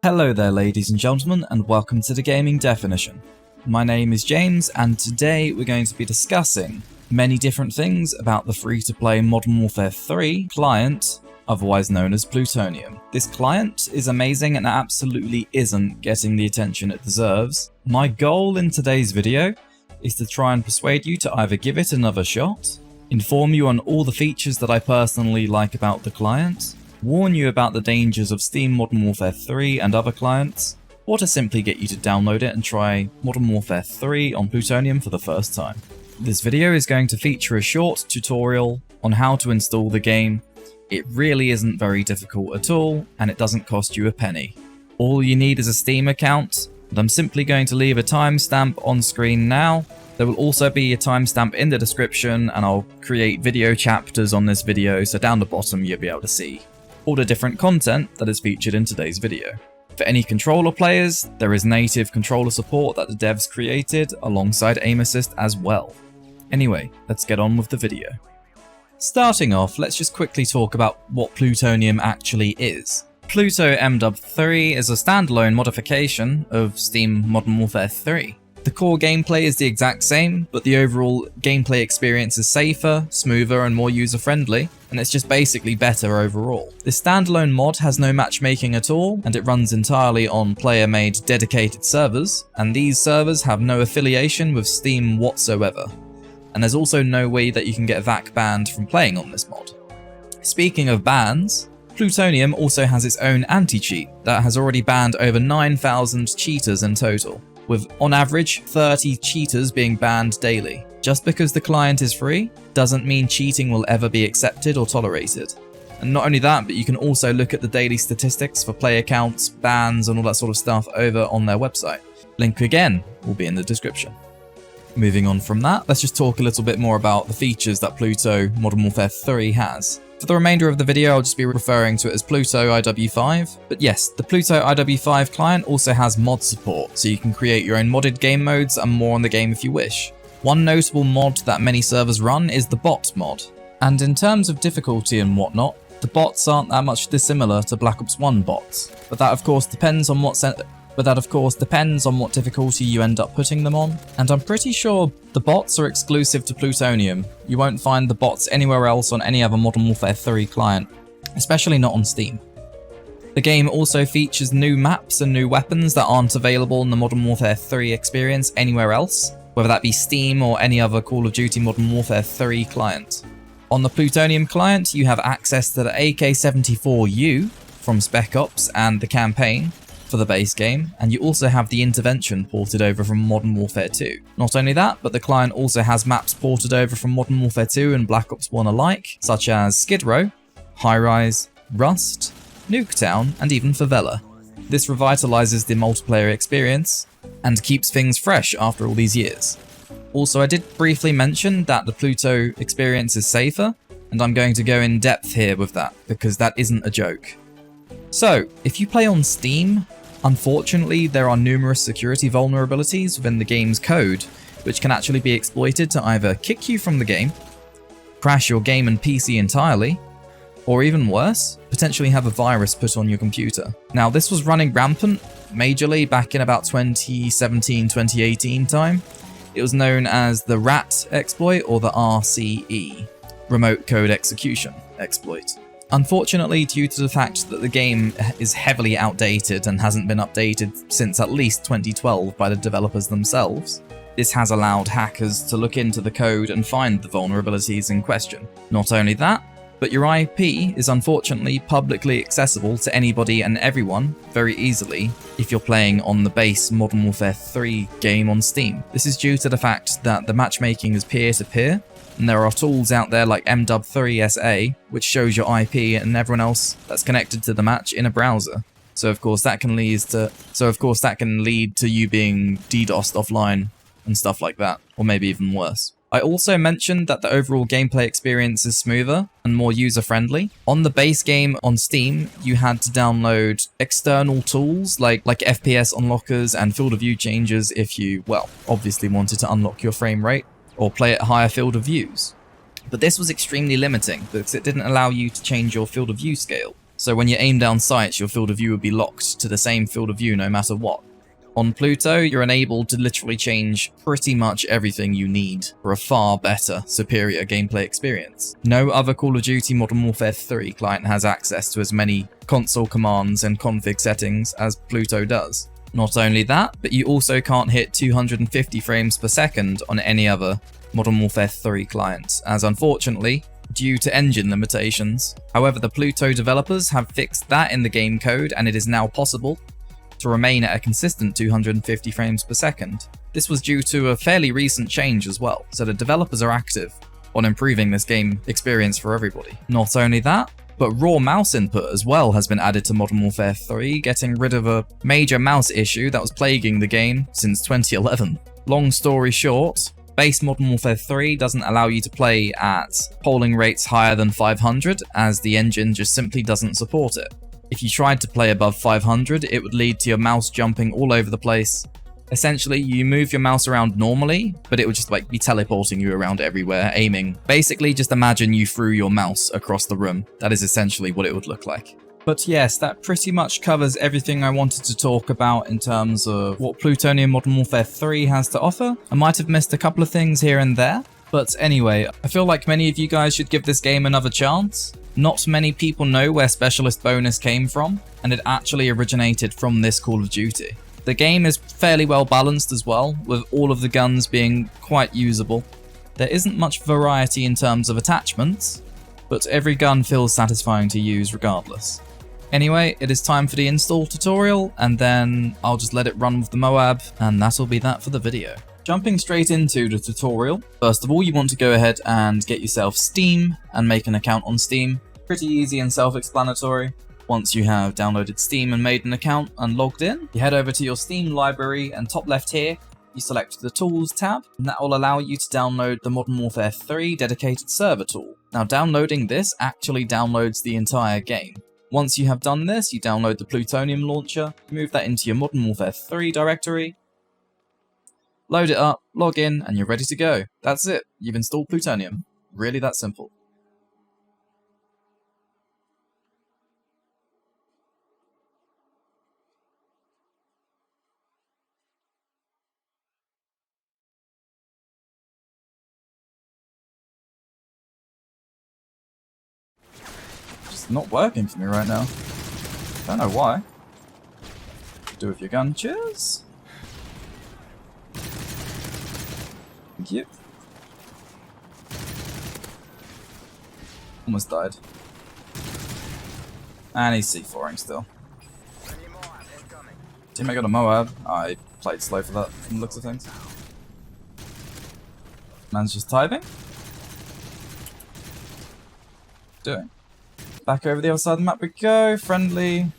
Hello there ladies and gentlemen, and welcome to the Gaming Definition. My name is James, and today we're going to be discussing many different things about the free-to-play Modern Warfare 3 client, otherwise known as Plutonium. This client is amazing and absolutely isn't getting the attention it deserves. My goal in today's video is to try and persuade you to either give it another shot, inform you on all the features that I personally like about the client, warn you about the dangers of Steam Modern Warfare 3 and other clients, or to simply get you to download it and try Modern Warfare 3 on Plutonium for the first time. This video is going to feature a short tutorial on how to install the game. It really isn't very difficult at all, and it doesn't cost you a penny. All you need is a Steam account, and I'm simply going to leave a timestamp on screen now. There will also be a timestamp in the description, and I'll create video chapters on this video, so down the bottom you'll be able to see all the different content that is featured in today's video. For any controller players, there is native controller support that the devs created alongside aim assist as well. Anyway, let's get on with the video. Starting off, let's just quickly talk about what Plutonium actually is. Pluto MW3 is a standalone modification of Steam Modern Warfare 3. The core gameplay is the exact same, but the overall gameplay experience is safer, smoother, and more user-friendly, and it's just basically better overall. This standalone mod has no matchmaking at all, and it runs entirely on player-made dedicated servers, and these servers have no affiliation with Steam whatsoever. And there's also no way that you can get VAC banned from playing on this mod. Speaking of bans, Plutonium also has its own anti-cheat that has already banned over 9,000 cheaters in total, with on average 30 cheaters being banned daily. Just because the client is free doesn't mean cheating will ever be accepted or tolerated. And not only that, but you can also look at the daily statistics for player counts, bans, and all that sort of stuff over on their website. Link again will be in the description. Moving on from that, let's just talk a little bit more about the features that Pluto Modern Warfare 3 has. For the remainder of the video, I'll just be referring to it as Pluto IW5. But yes, the Pluto IW5 client also has mod support, so you can create your own modded game modes and more on the game if you wish. One notable mod that many servers run is the bot mod. And in terms of difficulty and whatnot, the bots aren't that much dissimilar to Black Ops 1 bots. But that of course depends on what difficulty you end up putting them on, and I'm pretty sure the bots are exclusive to Plutonium. You won't find the bots anywhere else on any other Modern Warfare 3 client, especially not on Steam. The game also features new maps and new weapons that aren't available in the Modern Warfare 3 experience anywhere else, whether that be Steam or any other Call of Duty Modern Warfare 3 client. On the Plutonium client, you have access to the AK-74U from Spec Ops and the campaign for the base game, and you also have the Intervention ported over from Modern Warfare 2. Not only that, but the client also has maps ported over from Modern Warfare 2 and Black Ops 1 alike, such as Skid Row, High Rise, Rust, Nuketown, and even Favela. This revitalizes the multiplayer experience and keeps things fresh after all these years. Also, I did briefly mention that the Pluto experience is safer, and I'm going to go in depth here with that, because that isn't a joke. So, if you play on Steam, unfortunately, there are numerous security vulnerabilities within the game's code, which can actually be exploited to either kick you from the game, crash your game and PC entirely, or even worse, potentially have a virus put on your computer. Now, this was running rampant majorly back in about 2017-2018 time. It was known as the RAT exploit, or the RCE, Remote Code Execution exploit. Unfortunately, due to the fact that the game is heavily outdated and hasn't been updated since at least 2012 by the developers themselves, this has allowed hackers to look into the code and find the vulnerabilities in question. Not only that, but your IP is unfortunately publicly accessible to anybody and everyone very easily if you're playing on the base Modern Warfare 3 game on Steam. This is due to the fact that the matchmaking is peer-to-peer, and there are tools out there like MW3 which shows your IP and everyone else that's connected to the match in a browser. So of course that can lead to you being DDoSed offline and stuff like that, or maybe even worse. I also mentioned that the overall gameplay experience is smoother and more user-friendly. On the base game on Steam, you had to download external tools like FPS unlockers and field of view changers if you, well, obviously wanted to unlock your frame rate or play at higher field of views. But this was extremely limiting because it didn't allow you to change your field of view scale. So when you aim down sights, your field of view would be locked to the same field of view no matter what. On Pluto, you're enabled to literally change pretty much everything you need for a far better, superior gameplay experience. No other Call of Duty Modern Warfare 3 client has access to as many console commands and config settings as Pluto does. Not only that, but you also can't hit 250 frames per second on any other Modern Warfare 3 client, as unfortunately, due to engine limitations. However, the Pluto developers have fixed that in the game code, and it is now possible to remain at a consistent 250 frames per second. This was due to a fairly recent change as well, so the developers are active on improving this game experience for everybody. Not only that, but raw mouse input as well has been added to Modern Warfare 3, getting rid of a major mouse issue that was plaguing the game since 2011. Long story short, base Modern Warfare 3 doesn't allow you to play at polling rates higher than 500, as the engine just simply doesn't support it. If you tried to play above 500, it would lead to your mouse jumping all over the place. Essentially, you move your mouse around normally, but it would just be teleporting you around everywhere, aiming. Basically, just imagine you threw your mouse across the room. That is essentially what it would look like. But yes, that pretty much covers everything I wanted to talk about in terms of what Plutonium Modern Warfare 3 has to offer. I might have missed a couple of things here and there, but anyway, I feel like many of you guys should give this game another chance. Not many people know where Specialist Bonus came from, and it actually originated from this Call of Duty. The game is fairly well balanced as well, with all of the guns being quite usable. There isn't much variety in terms of attachments, but every gun feels satisfying to use regardless. Anyway, it is time for the install tutorial, and then I'll just let it run with the Moab, and that'll be that for the video. Jumping straight into the tutorial, first of all you want to go ahead and get yourself Steam and make an account on Steam. Pretty easy and self-explanatory. Once you have downloaded Steam and made an account and logged in, you head over to your Steam library, and top left here, you select the Tools tab, and that will allow you to download the Modern Warfare 3 dedicated server tool. Now downloading this actually downloads the entire game. Once you have done this, you download the Plutonium launcher, move that into your Modern Warfare 3 directory, load it up, log in, and you're ready to go. That's it. You've installed Plutonium. Really that simple. It's not working for me right now. Don't know why. Do with your gun. Cheers. Thank you. Almost died. And he's C4ing still. Teammate got a Moab. I played slow for that from the looks of things. Man's just typing. Doing. Back over the other side of the map we go. Friendly.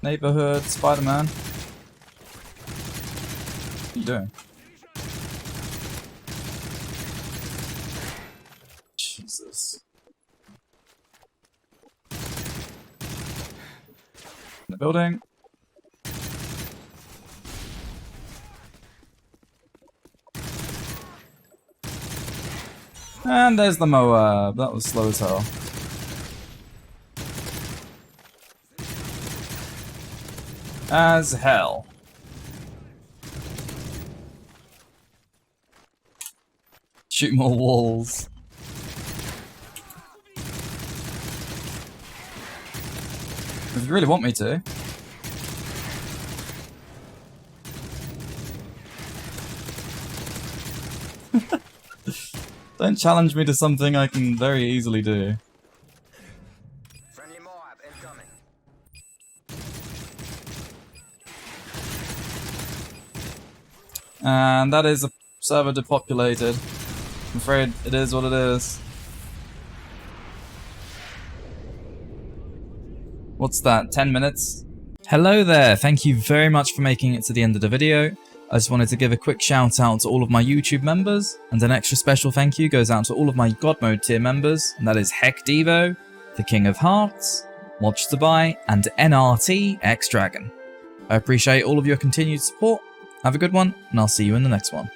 Neighborhood. Spider-Man. What are you doing? Jesus. In the building. And there's the Moab. That was slow as hell. As hell. Shoot more walls. If you really want me to. Don't challenge me to something I can very easily do. Friendly moab incoming. And that is a server depopulated. I'm afraid it is what it is. What's that, 10 minutes? Hello there, thank you very much for making it to the end of the video. I just wanted to give a quick shout out to all of my YouTube members, and an extra special thank you goes out to all of my God Mode tier members, and that is Heck Devo, The King of Hearts, Watch to Buy, and NRT X Dragon. I appreciate all of your continued support. Have a good one, and I'll see you in the next one.